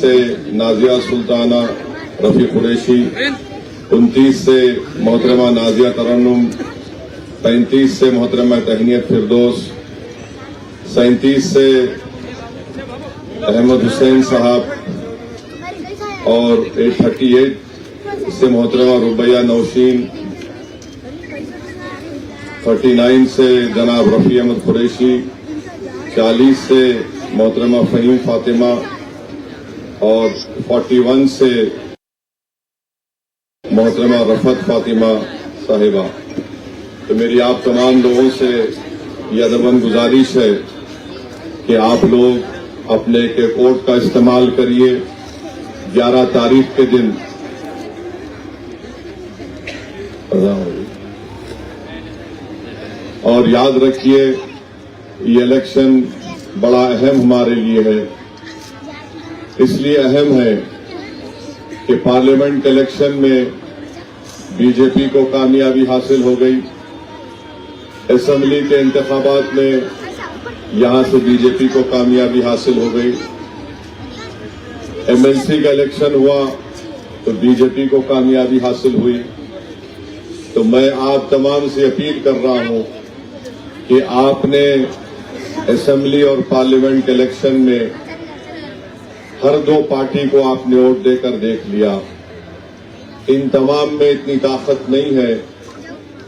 سے نازیہ سلطانہ رفیع قریشی، 29 سے محترمہ نازیہ ترنم، 35 سے محترمہ تہنیت فردوس، 37 سے احمد حسین صاحب اور 38 سے محترمہ ربیہ نوشین، 39 سے جناب رفیع احمد قریشی، 40 سے محترمہ فہیم فاطمہ اور 41 سے محترمہ رفعت فاطمہ صاحبہ۔ تو میری آپ تمام لوگوں سے یہ ادباً گزارش ہے کہ آپ لوگ اپنے ایک ایک ووٹ کا استعمال کریے 11 تاریخ کے دن۔ اور یاد رکھیے یہ الیکشن بڑا اہم ہمارے لیے ہے، اس لیے اہم ہے کہ پارلیمنٹ الیکشن میں بی جے پی کو کامیابی حاصل ہو گئی، اسمبلی کے انتخابات میں یہاں سے بی جے پی کو کامیابی حاصل ہو گئی، ایم ایل سی کا الیکشن ہوا تو بی جے پی کو کامیابی حاصل ہوئی۔ تو میں آپ تمام سے اپیل کر رہا ہوں کہ آپ نے اسمبلی اور پارلیمنٹ الیکشن میں ہر دو پارٹی کو آپ نے ووٹ دے کر دیکھ لیا، ان تمام میں اتنی طاقت نہیں ہے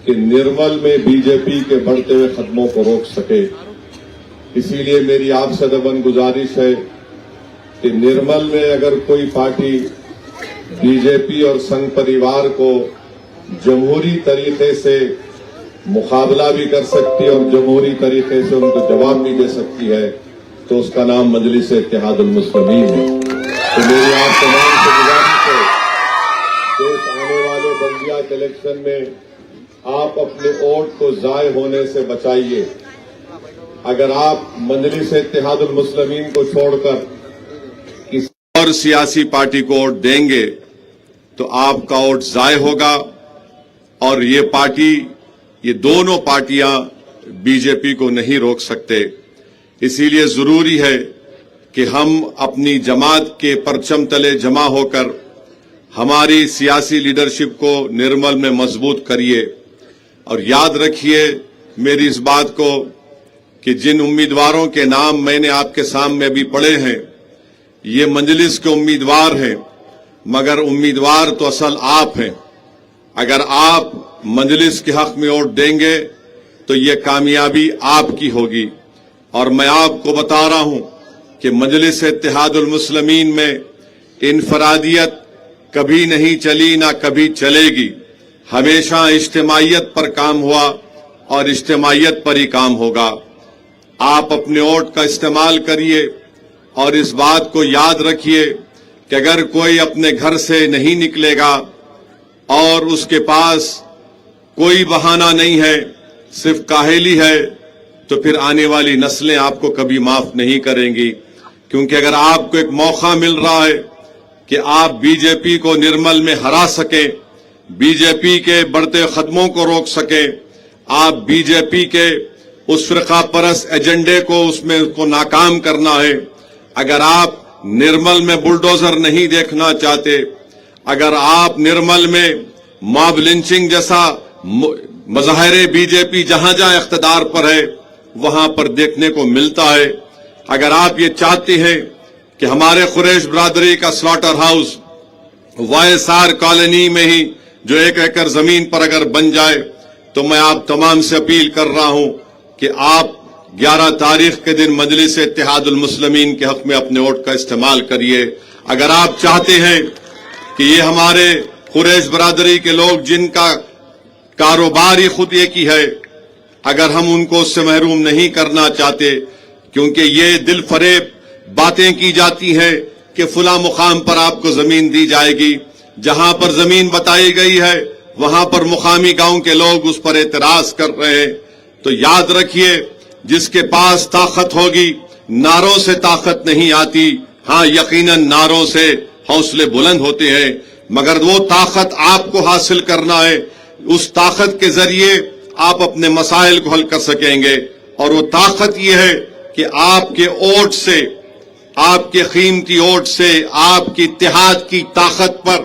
کہ نرمل میں بی جے پی کے بڑھتے ہوئے قدموں کو روک سکے۔ اسی لیے میری آپ سے ادباً گزارش ہے کہ نرمل میں اگر کوئی پارٹی بی جے پی اور سنگھ پریوار کو جمہوری طریقے سے مقابلہ بھی کر سکتی ہے اور جمہوری طریقے سے ان کو جواب بھی دے سکتی ہے تو اس کا نام مجلس اتحاد المسلمین ہے۔ تو میری آپ تمام سے گزارش ہے کہ اس آنے والے بلدیات الیکشن میں آپ اپنے ووٹ کو ضائع ہونے سے بچائیے۔ اگر آپ مجلس اتحاد المسلمین کو چھوڑ کر کسی اور سیاسی پارٹی کو ووٹ دیں گے تو آپ کا ووٹ ضائع ہوگا، اور یہ دونوں پارٹیاں بی جے پی کو نہیں روک سکتے۔ اسی لیے ضروری ہے کہ ہم اپنی جماعت کے پرچم تلے جمع ہو کر ہماری سیاسی لیڈرشپ کو نرمل میں مضبوط کریے، اور یاد رکھیے میری اس بات کو کہ جن امیدواروں کے نام میں نے آپ کے سامنے ابھی پڑھے ہیں یہ مجلس کے امیدوار ہیں، مگر امیدوار تو اصل آپ ہیں۔ اگر آپ مجلس کے حق میں ووٹ دیں گے تو یہ کامیابی آپ کی ہوگی، اور میں آپ کو بتا رہا ہوں کہ مجلس اتحاد المسلمین میں انفرادیت کبھی نہیں چلی، نہ کبھی چلے گی، ہمیشہ اجتماعیت پر کام ہوا اور اجتماعیت پر ہی کام ہوگا۔ آپ اپنے ووٹ کا استعمال کریے، اور اس بات کو یاد رکھیے کہ اگر کوئی اپنے گھر سے نہیں نکلے گا اور اس کے پاس کوئی بہانہ نہیں ہے، صرف کاہلی ہے، تو پھر آنے والی نسلیں آپ کو کبھی معاف نہیں کریں گی، کیونکہ اگر آپ کو ایک موقع مل رہا ہے کہ آپ بی جے پی کو نرمل میں ہرا سکیں، بی جے پی کے بڑھتے قدموں کو روک سکیں، آپ بی جے پی کے اس فرقہ پرست ایجنڈے کو اس میں کو ناکام کرنا ہے، اگر آپ نرمل میں بلڈوزر نہیں دیکھنا چاہتے، اگر آپ نرمل میں ماب لنچنگ جیسا مظاہرے بی جے پی جہاں جہاں اقتدار پر ہے وہاں پر دیکھنے کو ملتا ہے، اگر آپ یہ چاہتے ہیں کہ ہمارے قریش برادری کا سلاٹر ہاؤس وائس آر کالونی میں ہی جو 1 ایکڑ زمین پر اگر بن جائے، تو میں آپ تمام سے اپیل کر رہا ہوں کہ آپ 11 تاریخ کے دن مجلس اتحاد المسلمین کے حق میں اپنے ووٹ کا استعمال کریے۔ اگر آپ چاہتے ہیں کہ یہ ہمارے قریش برادری کے لوگ جن کا کاروبار ہی خود ایک ہی ہے، اگر ہم ان کو اس سے محروم نہیں کرنا چاہتے، کیونکہ یہ دل فریب باتیں کی جاتی ہیں کہ فلاں مقام پر آپ کو زمین دی جائے گی، جہاں پر زمین بتائی گئی ہے وہاں پر مقامی گاؤں کے لوگ اس پر اعتراض کر رہے ہیں۔ تو یاد رکھیے جس کے پاس طاقت ہوگی، نعروں سے طاقت نہیں آتی، ہاں یقیناً نعروں سے حوصلے بلند ہوتے ہیں، مگر وہ طاقت آپ کو حاصل کرنا ہے، اس طاقت کے ذریعے آپ اپنے مسائل کو حل کر سکیں گے، اور وہ طاقت یہ ہے کہ آپ کے ووٹ سے آپ کے قیمتی ووٹ سے، آپ کی اتحاد کی طاقت پر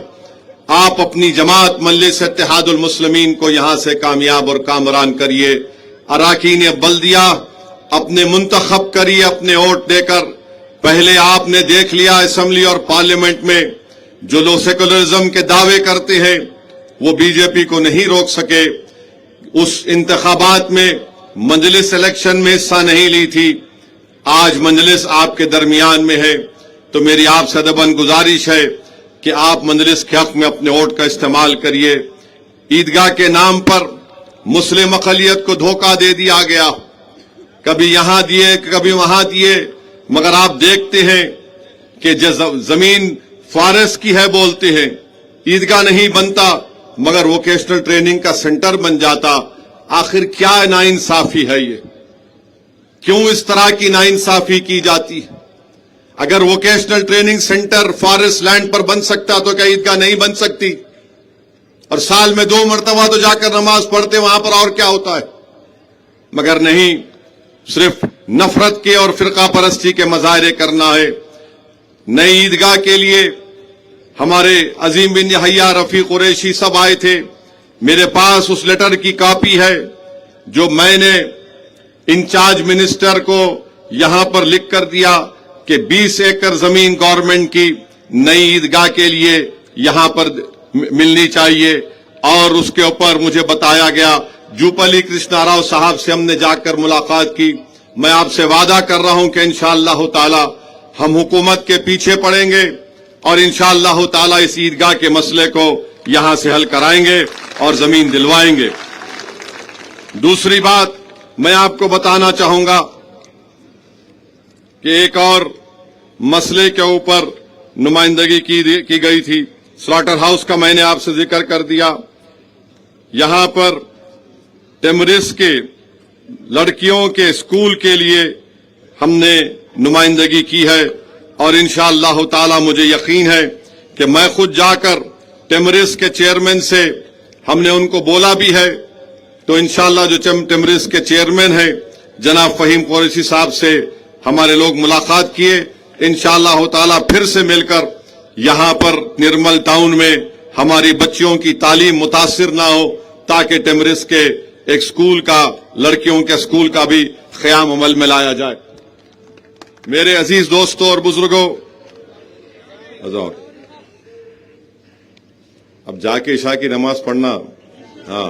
آپ اپنی جماعت مجلس اتحاد المسلمین کو یہاں سے کامیاب اور کامران کریے۔ اراکین بلدیہ اپنے منتخب کریے اپنے ووٹ دے کر۔ پہلے آپ نے دیکھ لیا اسمبلی اور پارلیمنٹ میں جو لوگ سیکولرزم کے دعوے کرتے ہیں وہ بی جے پی کو نہیں روک سکے۔ اس انتخابات میں مجلس الیکشن میں حصہ نہیں لی تھی، آج مجلس آپ کے درمیان میں ہے، تو میری آپ سے ادباً گزارش ہے کہ آپ مجلس کے حق میں اپنے ووٹ کا استعمال کریے۔ عیدگاہ کے نام پر مسلم اقلیت کو دھوکہ دے دیا گیا، کبھی یہاں دیے کبھی وہاں دیے، مگر آپ دیکھتے ہیں کہ زمین فارس کی ہے بولتے ہیں، عیدگاہ نہیں بنتا مگر ووکیشنل ٹریننگ کا سینٹر بن جاتا۔ آخر کیا ناانصافی ہے یہ؟ کیوں اس طرح کی ناانصافی کی جاتی ہے؟ اگر vocational training centre forest land پر بن سکتا تو کیا عیدگاہ نہیں بن سکتی؟ اور سال میں 2 مرتبہ تو جا کر نماز پڑھتے وہاں پر، اور کیا ہوتا ہے؟ مگر نہیں، صرف نفرت کے اور فرقہ پرستی کے مظاہرے کرنا ہے۔ نئی عیدگاہ کے لیے ہمارے عظیم بن یحییٰ رفیق قریشی سب آئے تھے، میرے پاس اس لیٹر کی کاپی ہے جو میں نے انچارج منسٹر کو یہاں پر لکھ کر دیا کہ 20 ایکڑ زمین گورنمنٹ کی نئی عیدگاہ کے لیے یہاں پر ملنی چاہیے، اور اس کے اوپر مجھے بتایا گیا، جوپلی کرشنا راؤ صاحب سے ہم نے جا کر ملاقات کی۔ میں آپ سے وعدہ کر رہا ہوں کہ انشاءاللہ تعالی ہم حکومت کے پیچھے پڑیں گے اور انشاءاللہ تعالی اس عیدگاہ کے مسئلے کو یہاں سے حل کرائیں گے اور زمین دلوائیں گے۔ دوسری بات میں آپ کو بتانا چاہوں گا کہ ایک اور مسئلے کے اوپر نمائندگی کی گئی تھی، سلاٹر ہاؤس کا میں نے آپ سے ذکر کر دیا۔ یہاں پر ٹیمرس کے لڑکیوں کے اسکول کے لیے ہم نے نمائندگی کی ہے، اور انشاءاللہ تعالی مجھے یقین ہے کہ میں خود جا کر ٹیمرس کے چیئرمین سے ہم نے ان کو بولا بھی ہے، تو انشاءاللہ جو ٹیمرس کے چیئرمین ہیں جناب فہیم قریشی صاحب سے ہمارے لوگ ملاقات کیے، انشاءاللہ تعالی پھر سے مل کر یہاں پر نرمل ٹاؤن میں ہماری بچیوں کی تعلیم متاثر نہ ہو، تاکہ ٹیمرس کے ایک سکول کا، لڑکیوں کے سکول کا بھی قیام عمل میں لایا جائے۔ میرے عزیز دوستوں اور بزرگوں، اب جا کے عشاء کی نماز پڑھنا، ہاں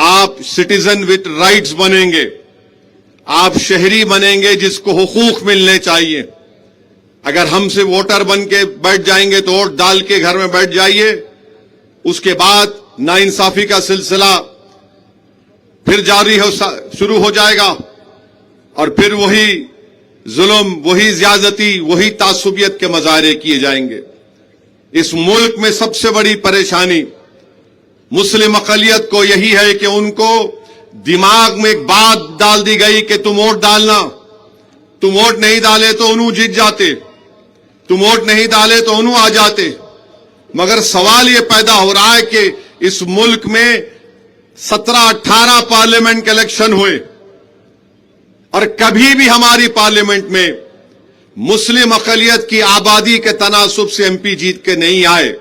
آپ سٹیزن وتھ رائٹس بنیں گے, آپ شہری بنیں گے جس کو حقوق ملنے چاہیے. اگر ہم سے ووٹر بن کے بیٹھ جائیں گے تو ووٹ ڈال کے گھر میں بیٹھ جائیے, اس کے بعد ناانصافی کا سلسلہ پھر شروع ہو جائے گا, اور پھر وہی ظلم, وہی زیادتی, وہی تعصبیت کے مظاہرے کیے جائیں گے. اس ملک میں سب سے بڑی پریشانی مسلم اقلیت کو یہی ہے کہ ان کو دماغ میں ایک بات ڈال دی گئی کہ تم ووٹ ڈالنا, تم ووٹ نہیں ڈالے تو انہوں جیت جاتے, تم ووٹ نہیں ڈالے تو انہوں آ جاتے. مگر سوال یہ پیدا ہو رہا ہے کہ اس ملک میں 17-18 پارلیمنٹ کے الیکشن ہوئے, اور کبھی بھی ہماری پارلیمنٹ میں مسلم اقلیت کی آبادی کے تناسب سے ایم پی جیت کے نہیں آئے.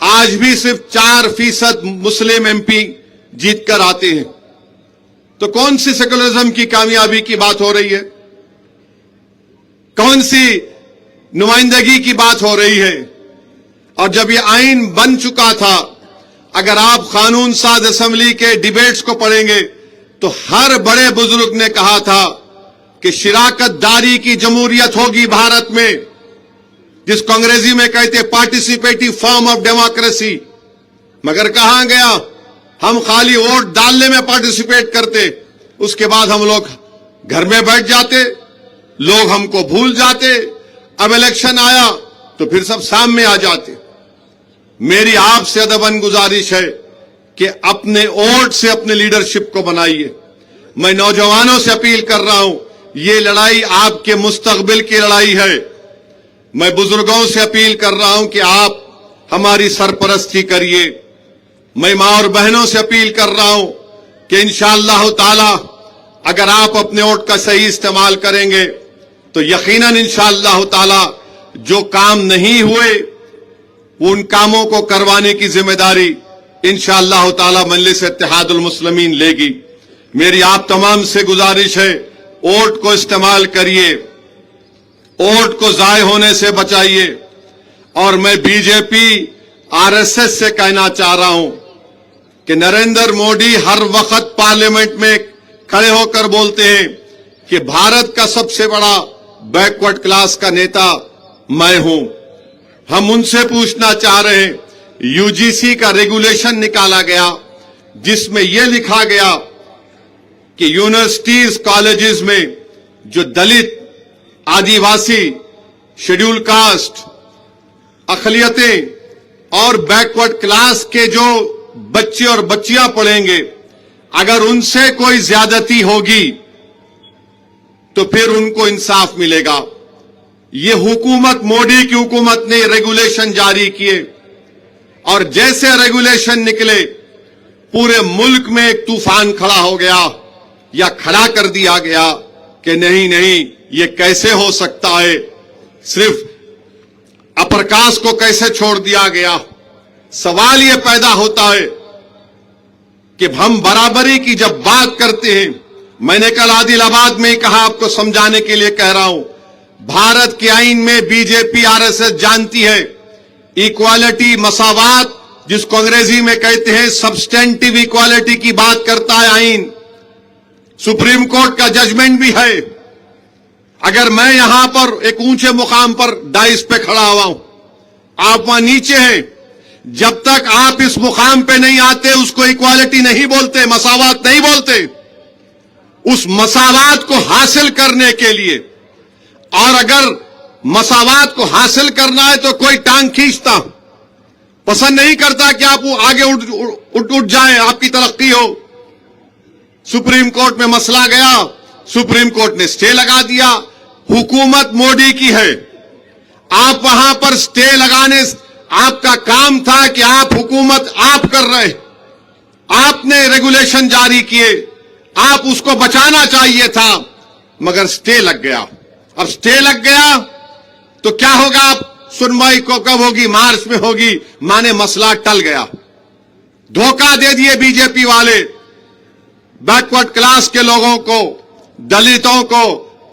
آج بھی صرف 4% مسلم ایم پی جیت کر آتے ہیں. تو کون سی سیکولرزم کی کامیابی کی بات ہو رہی ہے؟ کون سی نمائندگی کی بات ہو رہی ہے؟ اور جب یہ آئین بن چکا تھا, اگر آپ قانون ساز اسمبلی کے ڈیبیٹس کو پڑھیں گے تو ہر بڑے بزرگ نے کہا تھا کہ شراکت داری کی جمہوریت ہوگی بھارت میں, جس کو انگریزی میں کہتے پارٹیسپیٹو فارم آف ڈیموکریسی. مگر کہاں گیا؟ ہم خالی ووٹ ڈالنے میں پارٹیسپیٹ کرتے, اس کے بعد ہم لوگ گھر میں بیٹھ جاتے, لوگ ہم کو بھول جاتے. اب الیکشن آیا تو پھر سب سامنے آ جاتے. میری آپ سے ادباً گزارش ہے کہ اپنے ووٹ سے اپنے لیڈرشپ کو بنائیے. میں نوجوانوں سے اپیل کر رہا ہوں, یہ لڑائی آپ کے مستقبل کی لڑائی ہے. میں بزرگوں سے اپیل کر رہا ہوں کہ آپ ہماری سرپرستی کریے. میں ماں اور بہنوں سے اپیل کر رہا ہوں کہ انشاءاللہ تعالی اگر آپ اپنے ووٹ کا صحیح استعمال کریں گے تو یقیناً انشاءاللہ تعالی جو کام نہیں ہوئے ان کاموں کو کروانے کی ذمہ داری انشاءاللہ تعالی مجلس اتحاد المسلمین لے گی. میری آپ تمام سے گزارش ہے, ووٹ کو استعمال کریے, ووٹ کو ضائع ہونے سے بچائیے. اور میں B J P R S S سے کہنا چاہ رہا ہوں کہ نریندر مودی ہر وقت پارلیمنٹ میں کھڑے ہو کر بولتے ہیں کہ بھارت کا سب سے بڑا بیکورڈ کلاس کا نیتا میں ہوں. ہم ان سے پوچھنا چاہ رہے ہیں, یو جی سی کا ریگولیشن نکالا گیا جس میں یہ لکھا گیا کہ یونیورسٹیز کالجز میں جو دلت, آدیواسی, شیڈول کاسٹ, اقلیتیں اور بیکورڈ کلاس کے جو بچے اور بچیاں پڑھیں گے, اگر ان سے کوئی زیادتی ہوگی تو پھر ان کو انصاف ملے گا. یہ حکومت, مودی کی حکومت نے ریگولیشن جاری کیے, اور جیسے ریگولیشن نکلے پورے ملک میں ایک طوفان کھڑا ہو گیا, یا کھڑا کر دیا گیا کہ نہیں یہ کیسے ہو سکتا ہے, صرف اپر کاسٹ کو کیسے چھوڑ دیا گیا. سوال یہ پیدا ہوتا ہے کہ ہم برابری کی جب بات کرتے ہیں, میں نے کل عادل آباد میں ہی کہا, آپ کو سمجھانے کے لیے کہہ رہا ہوں, بھارت کے آئین میں B J P R S S جانتی ہے ایکوالٹی, مساوات, جس کو انگریزی میں کہتے ہیں سبسٹینٹیو ایکوالٹی کی بات کرتا ہے آئین. سپریم کورٹ کا ججمنٹ بھی ہے. اگر میں یہاں پر ایک اونچے مقام پر ڈائس پہ کھڑا ہوا ہوں, آپ وہاں نیچے ہیں, جب تک آپ اس مقام پہ نہیں آتے اس کو ایکوالٹی نہیں بولتے, مساوات نہیں بولتے. اس مساوات کو حاصل کرنے کے لیے, اور اگر مساوات کو حاصل کرنا ہے تو کوئی ٹانگ کھینچتا پسند نہیں کرتا کہ آپ آگے اٹھ جائیں, آپ کی ترقی ہو. سپریم کورٹ میں مسئلہ گیا, سپریم کورٹ نے سٹے لگا دیا. حکومت مودی کی ہے, آپ وہاں پر سٹے لگانے, آپ کا کام تھا کہ آپ حکومت آپ کر رہے, آپ نے ریگولیشن جاری کیے, آپ اس کو بچانا چاہیے تھا, مگر سٹے لگ گیا. اب سٹے لگ گیا تو کیا ہوگا؟ آپ سنوائی کو کب ہوگی؟ مارچ میں ہوگی. مانے مسئلہ ٹل گیا. دھوکہ دے دیے بی جے پی والے بیکورڈ کلاس کے لوگوں کو, دلتوں کو,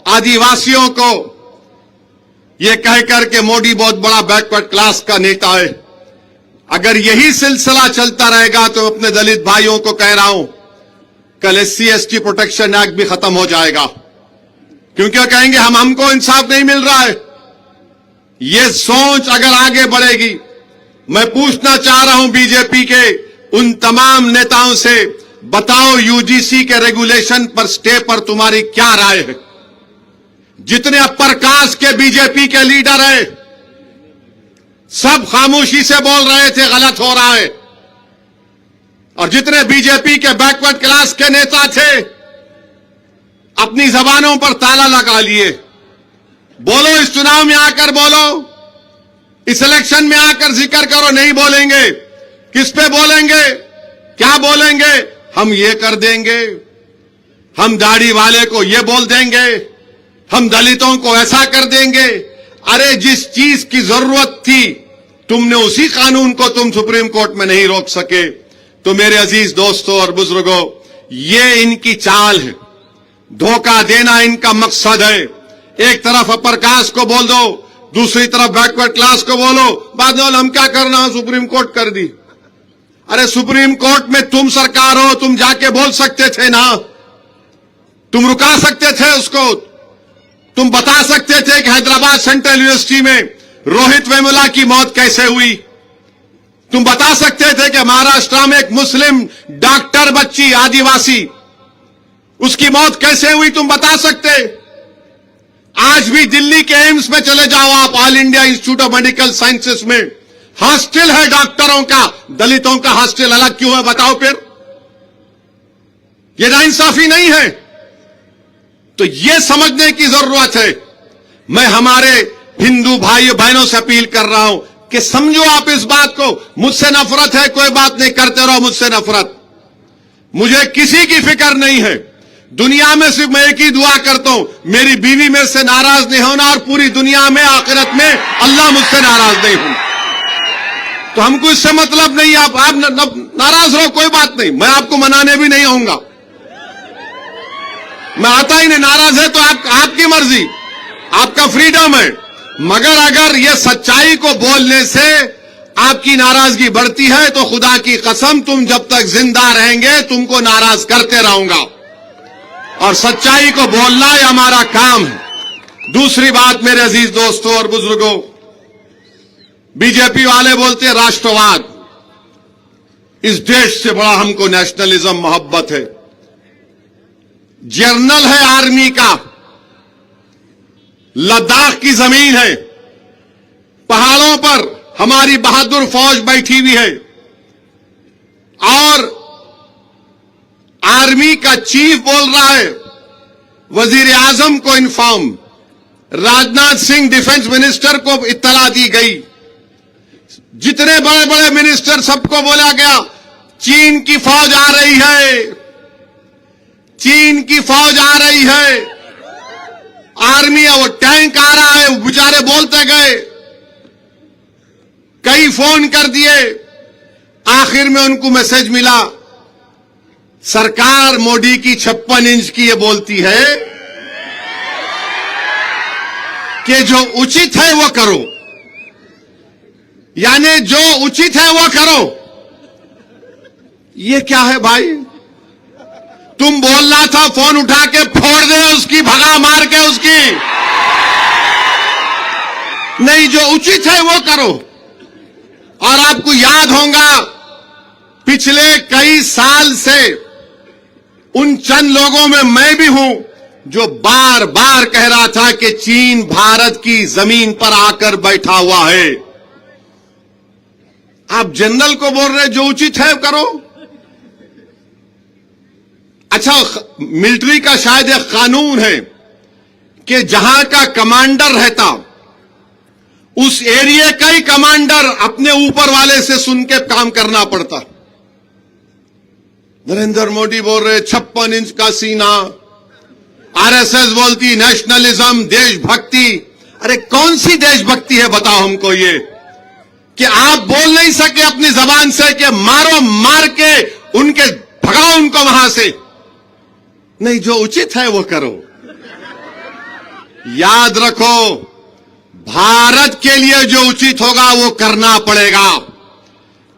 آدیواسیوں کو, یہ کہہ کر کے مودی بہت بڑا بیکورڈ کلاس کا نیتا ہے. اگر یہی سلسلہ چلتا رہے گا تو اپنے دلت بھائیوں کو کہہ رہا ہوں کل SC/ST پروٹیکشن ایکٹ بھی ختم ہو جائے گا، کیونکہ کہیں گے ہم کو انصاف نہیں مل رہا ہے۔ یہ سوچ اگر آگے بڑھے گی، میں پوچھنا چاہ رہا ہوں BJP کے ان تمام نیتاؤں سے، بتاؤ UGC کے ریگولیشن پر سٹے پر تمہاری کیا رائے ہے؟ جتنے اپر کاسٹ کے BJP کے لیڈر ہیں سب خاموشی سے بول رہے تھے غلط ہو رہا ہے، اور جتنے BJP کے بیکورڈ کلاس کے نیتا تھے اپنی زبانوں پر تالا لگا لیے۔ بولو، اس چناؤ میں آ کر بولو، اس الیکشن میں آ کر ذکر کرو، نہیں بولیں گے۔ کس پہ بولیں گے؟ کیا بولیں گے؟ ہم یہ کر دیں گے، ہم داڑھی والے کو یہ بول دیں گے، ہم دلتوں کو ایسا کر دیں گے۔ ارے جس چیز کی ضرورت تھی تم نے اسی قانون کو تم سپریم کورٹ میں نہیں روک سکے۔ تو میرے عزیز دوستوں اور بزرگوں، یہ ان کی چال ہے، دھوکہ دینا ان کا مقصد ہے۔ ایک طرف اپر کاسٹ کو بول دو، دوسری طرف بیکورڈ کلاس کو بولو، بعد میں ہم کیا کرنا، سپریم کورٹ کر دی۔ ارے سپریم کورٹ میں تم سرکار ہو، تم جا کے بول سکتے تھے نا، تم رکا سکتے تھے اس کو، تم بتا سکتے تھے کہ حیدرآباد سینٹرل یونیورسٹی میں روہت ویمولا کی موت کیسے ہوئی، تم بتا سکتے تھے کہ مہاراشٹر میں ایک مسلم ڈاکٹر بچی آدیواسی اس کی موت کیسے ہوئی، تم بتا سکتے۔ آج بھی دلی کے ایمس میں چلے جاؤ آپ، all India institute of medical sciences میں ہاسٹل ہے ڈاکٹروں کا، دلتوں کا ہاسٹل الگ کیوں ہے؟ بتاؤ پھر، یہ ناانصافی نہیں ہے؟ تو یہ سمجھنے کی ضرورت ہے۔ میں ہمارے ہندو بھائیوں بہنوں سے اپیل کر رہا ہوں کہ سمجھو آپ اس بات کو، مجھ سے نفرت ہے کوئی بات نہیں، کرتے رہو مجھ سے نفرت، مجھے کسی کی فکر نہیں ہے۔ دنیا میں صرف میں ایک ہی دعا کرتا ہوں، میری بیوی میرے سے ناراض نہیں ہونا، اور پوری دنیا میں آخرت میں اللہ مجھ سے ناراض نہیں ہونا۔ تو ہم کو اس سے مطلب نہیں، آپ ناراض رہو کوئی بات نہیں، میں آپ کو منانے بھی نہیں آؤں گا، میں آتا ہی نہیں۔ ناراض ہے تو آپ کی مرضی، آپ کا فریڈم ہے، مگر اگر یہ سچائی کو بولنے سے آپ کی ناراضگی بڑھتی ہے تو خدا کی قسم تم جب تک زندہ رہیں گے تم کو ناراض کرتے رہوں گا، اور سچائی کو بولنا یہ ہمارا کام ہے۔ دوسری بات میرے عزیز دوستوں اور بزرگوں، BJP والے بولتے راشٹرواد، اس دیش سے بڑا ہم کو نیشنلزم محبت ہے۔ جنرل ہے آرمی کا، لداخ کی زمین ہے، پہاڑوں پر ہماری بہادر فوج بیٹھی ہوئی ہے، اور آرمی کا چیف بول رہا ہے وزیر اعظم کو inform, Rajnath Singh defence minister کو اطلاع دی گئی، جتنے بڑے بڑے منسٹر سب کو بولا گیا چین کی فوج آ رہی ہے، چین کی فوج آ رہی ہے، آرمی ہے، وہ ٹینک آ رہا ہے، وہ بیچارے بولتے گئے، کئی فون کر دیے، آخر میں ان کو میسج ملا، سرکار مودی کی 56 انچ کی یہ بولتی ہے کہ جو اچت ہے وہ کرو، یعنی جو اچت ہے وہ کرو۔ یہ کیا ہے بھائی؟ تم بولنا تھا فون اٹھا کے پھوڑ دے اس کی، بھگا مار کے اس کی، نہیں جو اچت ہے وہ کرو۔ اور آپ کو یاد ہوگا پچھلے کئی سال سے ان چند لوگوں میں بھی ہوں جو بار بار کہہ رہا تھا کہ چین بھارت کی زمین پر آ کر بیٹھا ہوا ہے۔ آپ جنرل کو بول رہے جو اچت ہے کرو۔ اچھا، ملٹری کا شاید ایک قانون ہے کہ جہاں کا کمانڈر رہتا اس ایریا کا ہی کمانڈر اپنے اوپر والے سے سن کے کام کرنا پڑتا۔ نریندر مودی بول رہے 56 انچ کا سینہ، RSS بولتی نیشنلزم، دیش بھکتی۔ ارے کون سی دیش بھکتی ہے بتاؤ ہم کو یہ، کہ آپ بول نہیں سکے اپنی زبان سے کہ مارو، مار کے ان کے بھگاؤ ان کو وہاں سے، نہیں جو اچت ہے وہ کرو۔ یاد رکھو، بھارت کے لیے جو اچت ہوگا وہ کرنا پڑے گا۔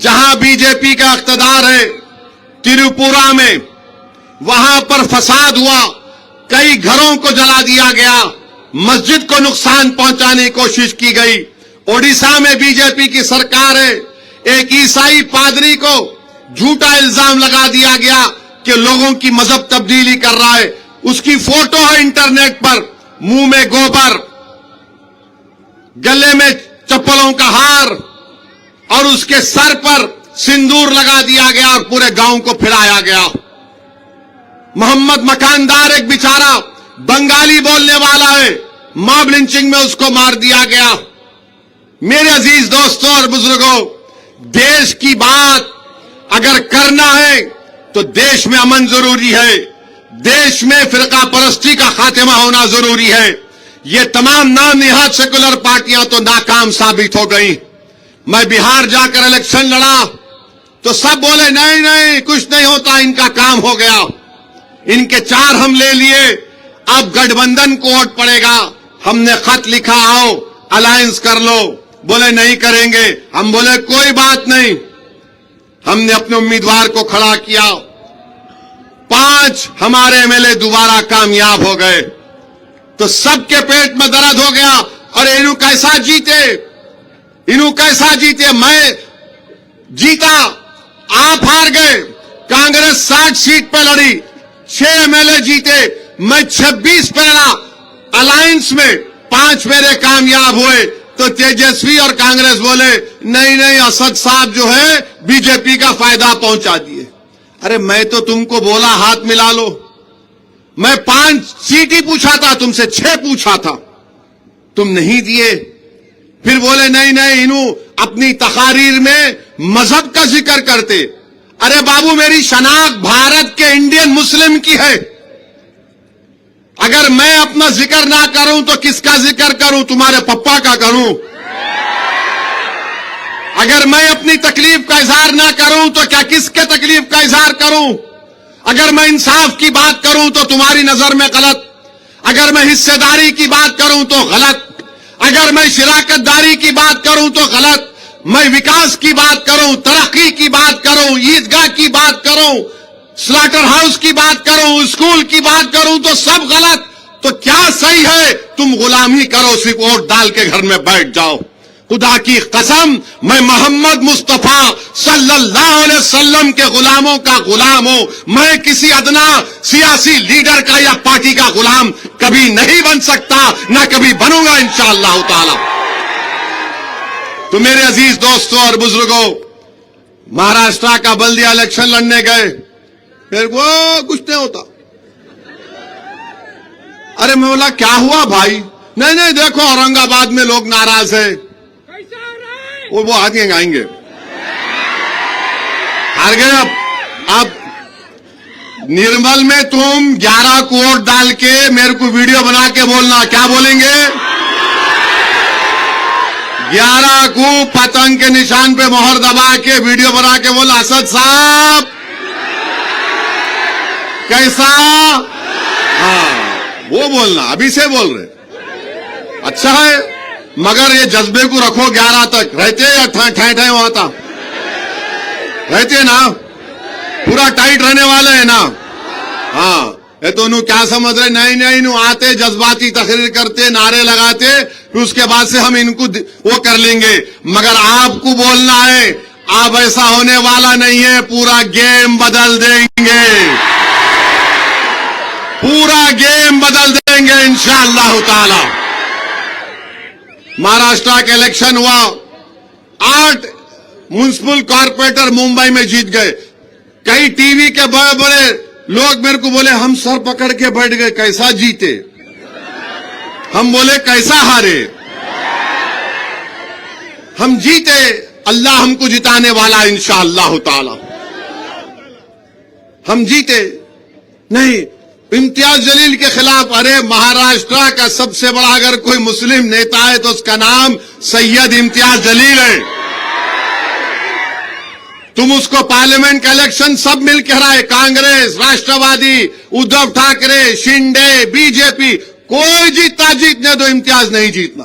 جہاں بی جے پی کا اقتدار ہے تریپورا میں، وہاں پر فساد ہوا، کئی گھروں کو جلا دیا گیا، مسجد کو نقصان پہنچانے کی کوشش کی گئی. اڈیشہ میں بی جے پی کی سرکار ہے، ایک عیسائی پادری کو جھوٹا الزام لگا دیا گیا کہ لوگوں کی مذہب تبدیلی کر رہا ہے. اس کی فوٹو ہے انٹرنیٹ پر، منہ میں گوبر، گلے میں چپلوں کا ہار، اور اس کے سر پر سندور لگا دیا گیا اور پورے گاؤں کو پھرایا گیا. محمد مکاندار ایک بیچارہ بنگالی بولنے والا ہے، ماب لنچنگ میں اس کو مار دیا گیا. میرے عزیز دوستوں اور بزرگوں، دیش کی بات اگر کرنا ہے تو دیش میں امن ضروری ہے، دیش میں فرقہ پرستی کا خاتمہ ہونا ضروری ہے. یہ تمام نام نہاد سیکولر پارٹیاں تو ناکام ثابت ہو گئی. میں بہار جا کر الیکشن لڑا تو سب بولے نہیں نہیں کچھ نہیں ہوتا، ان کا کام ہو گیا. ان کے 4 ہم لے لیے، اب گٹھ بندھن کو ووٹ پڑے گا. ہم نے خط لکھا آؤ الائنس کر لو، بولے نہیں کریں گے. ہم بولے کوئی بات نہیں. ہم نے اپنے امیدوار کو کھڑا کیا، 5 ہمارے ایم ایل اے دوبارہ کامیاب ہو گئے. تو سب کے پیٹ میں درد ہو گیا، اور انہوں کیسا جیتے، انہوں کیسا جیتے. میں جیتا، آپ ہار گئے. کانگریس 60 سیٹ پہ لڑی، 6 ایم ایل اے جیتے، میں 26 پہ لڑا. الائنس میں 5 میرے کامیاب ہوئے. تو تیجسوی اور کانگریس بولے نہیں نہیں اسد صاحب جو ہے بی جے پی کا فائدہ پہنچا دیے. ارے میں تو تم کو بولا ہاتھ ملا لو. میں 5 سیٹ ہی پوچھا تھا، تم سے 6 پوچھا تھا، تم نہیں دیے. پھر بولے نہیں نہیں انہوں اپنی تقاریر میں مذہب کا ذکر کرتے. ارے بابو میری شناخت بھارت کے انڈین مسلم کی ہے. اگر میں اپنا ذکر نہ کروں تو کس کا ذکر کروں؟ تمہارے پپا کا کروں. اگر میں اپنی تکلیف کا اظہار نہ کروں تو کیا کس کے تکلیف کا اظہار کروں؟ اگر میں انصاف کی بات کروں تو تمہاری نظر میں غلط، اگر میں حصے داری کی بات کروں تو غلط، اگر میں شراکت داری کی بات کروں تو غلط، میں وکاس کی بات کروں، ترقی کی بات کروں، عیدگاہ کی بات کروں، سلاٹر ہاؤس کی بات کروں، اسکول کی بات کروں تو سب غلط. تو کیا صحیح ہے؟ تم غلامی کرو، صرف ووٹ ڈال کے گھر میں بیٹھ جاؤ. خدا کی قسم میں محمد مصطفیٰ صلی اللہ علیہ وسلم کے غلاموں کا غلام ہوں. میں کسی ادنا سیاسی لیڈر کا یا پارٹی کا غلام کبھی نہیں بن سکتا، نہ کبھی بنوں گا انشاءاللہ تعالی. تو میرے عزیز دوستوں اور بزرگوں، مہاراشٹر کا بلدیہ الیکشن لڑنے گئے، پھر وہ کچھ نہیں ہوتا. ارے میں بولا کیا ہوا بھائی؟ نہیں نہیں دیکھو اورنگ آباد میں لوگ ناراض ہیں. وہ آئیں گے ہار گئے. اب نرمل میں تم 11 کو ووٹ ڈال کے میرے کو ویڈیو بنا کے بولنا، کیا بولیں گے؟ 11 کو پتنگ کے نشان پہ مہر دبا کے ویڈیو بنا کے بولنا اسد صاحب کیسا. ہاں وہ بولنا، ابھی سے بول رہے. اچھا ہے، مگر یہ جذبے کو رکھو 11 تک. رہتے یا ٹھیں وہاں تھا رہتے نا، پورا ٹائٹ رہنے والے ہیں نا. ہاں یہ تو انہوں کیا سمجھ رہے؟ نہیں نہیں انہوں آتے جذباتی تقریر کرتے، نعرے لگاتے، پھر اس کے بعد سے ہم ان کو وہ کر لیں گے. مگر آپ کو بولنا ہے آپ ایسا ہونے والا نہیں ہے، پورا گیم بدل دیں گے، پورا گیم بدل دیں گے انشاءاللہ تعالی. مہاراشٹر کا الیکشن ہوا، 8 میونسپل کارپوریٹر ممبئی میں جیت گئے. کئی ٹی وی کے بڑے بڑے لوگ میرے کو بولے ہم سر پکڑ کے بیٹھ گئے، کیسا جیتے؟ ہم بولے کیسا ہارے؟ ہم جیتے، اللہ ہم کو جتانے والا انشاءاللہ تعالی. ہم جیتے نہیں. امتیاز جلیل کے خلاف، ارے مہاراشٹر کا سب سے بڑا اگر کوئی مسلم نیتا ہے تو اس کا نام سید امتیاز جلیل ہے. تم اس کو پارلیمنٹ کا الیکشن سب مل کے ہرائے، کانگریس، راشٹروادی، ادھو ٹھاکرے، شنڈے، بی جے پی، کوئی جیتنے دو، امتیاز نہیں جیتنا.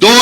2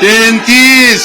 33।